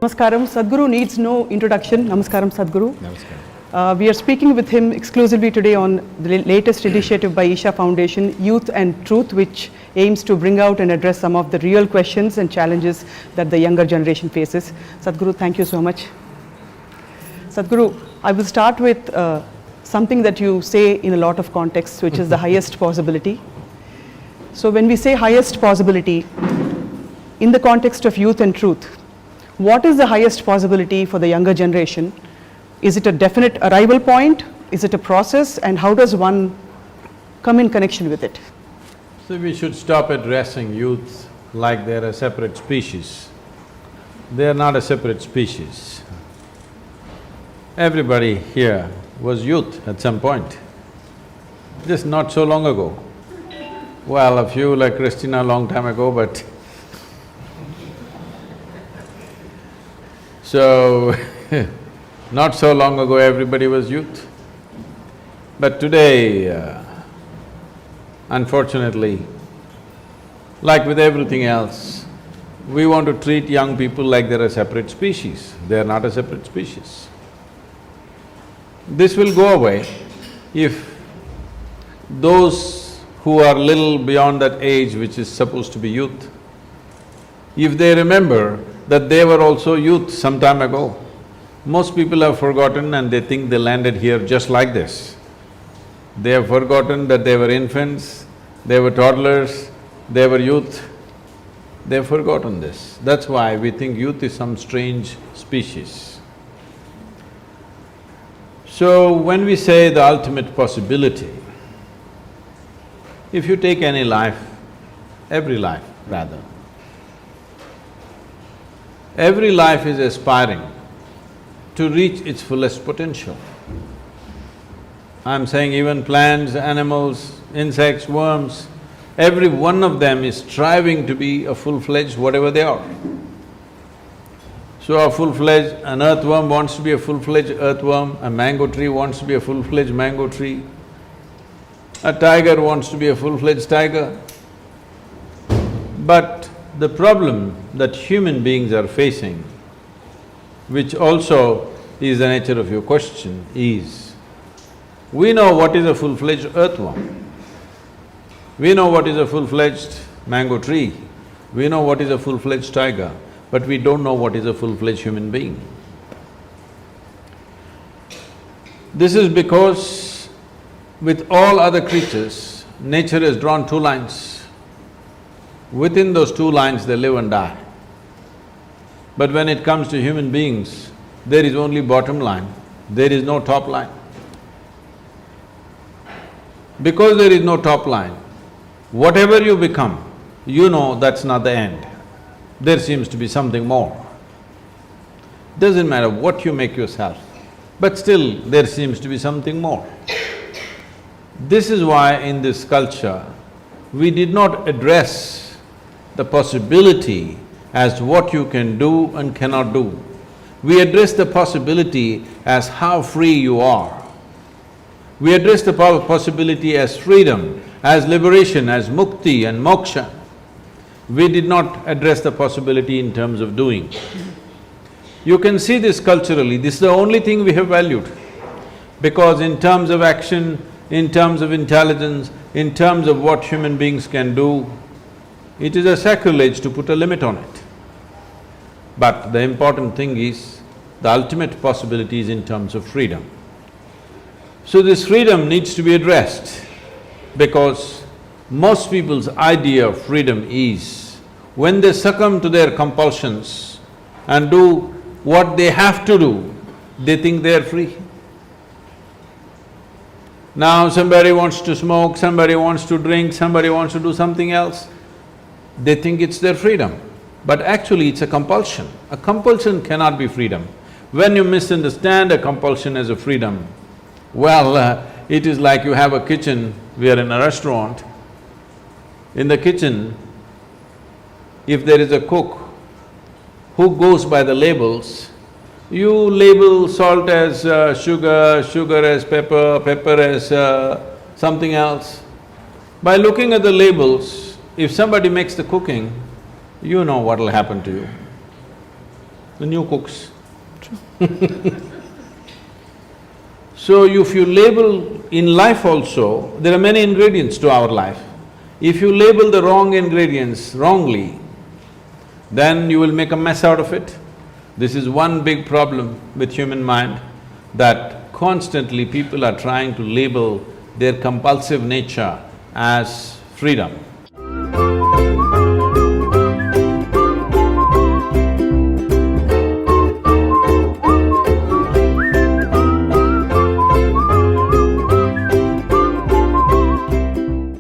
Namaskaram. Sadhguru needs no introduction. Namaskaram, Sadhguru. Namaskaram. We are speaking with him exclusively today on the latest initiative by Isha Foundation, Youth and Truth, which aims to bring out and address some of the real questions and challenges that the younger generation faces. Sadhguru, thank you so much. Sadhguru, I will start with something that you say in a lot of contexts, which is the highest possibility. So when we say highest possibility, in the context of youth and truth, what is the highest possibility for the younger generation? Is it a definite arrival point? Is it a process? And how does one come in connection with it? So we should stop addressing youth like they're a separate species. They are not a separate species. Everybody here was youth at some point, just not so long ago. Well, a few like Christina a long time ago, but so not so long ago everybody was youth. But today, unfortunately, like with everything else, we want to treat young people like they're a separate species. They're not a separate species. This will go away if those who are little beyond that age which is supposed to be youth, if they remember that they were also youth some time ago. Most people have forgotten and they think they landed here just like this. They have forgotten that they were infants, they were toddlers, they were youth. They have forgotten this. That's why we think youth is some strange species. So when we say the ultimate possibility, if you take any life, every life rather, every life is aspiring to reach its fullest potential. I'm saying even plants, animals, insects, worms, every one of them is striving to be a full-fledged whatever they are. So an earthworm wants to be a full-fledged earthworm, a mango tree wants to be a full-fledged mango tree, a tiger wants to be a full-fledged tiger. But the problem that human beings are facing, which also is the nature of your question, is we know what is a full-fledged earthworm, we know what is a full-fledged mango tree, we know what is a full-fledged tiger, but we don't know what is a full-fledged human being. This is because with all other creatures, nature has drawn two lines. Within those two lines, they live and die. But when it comes to human beings, there is only bottom line, there is no top line. Because there is no top line, whatever you become, you know that's not the end. There seems to be something more. Doesn't matter what you make yourself, but still there seems to be something more. This is why in this culture, we did not address the possibility as what you can do and cannot do. We address the possibility as how free you are. We address the possibility as freedom, as liberation, as mukti and moksha. We did not address the possibility in terms of doing. You can see this culturally, this is the only thing we have valued. Because in terms of action, in terms of intelligence, in terms of what human beings can do, it is a sacrilege to put a limit on it. But the important thing is, the ultimate possibility is in terms of freedom. So this freedom needs to be addressed because most people's idea of freedom is, when they succumb to their compulsions and do what they have to do, they think they are free. Now somebody wants to smoke, somebody wants to drink, somebody wants to do something else, they think it's their freedom. But actually it's a compulsion. A compulsion cannot be freedom. When you misunderstand a compulsion as a freedom, well, it is like you have a kitchen, we are in a restaurant. In the kitchen, if there is a cook who goes by the labels, you label salt as sugar, sugar as pepper, pepper as something else. By looking at the labels, if somebody makes the cooking, you know what will happen to you. the new cooks. So if you label… in life also, there are many ingredients to our life. If you label the wrong ingredients wrongly, then you will make a mess out of it. This is one big problem with human mind, that constantly people are trying to label their compulsive nature as freedom.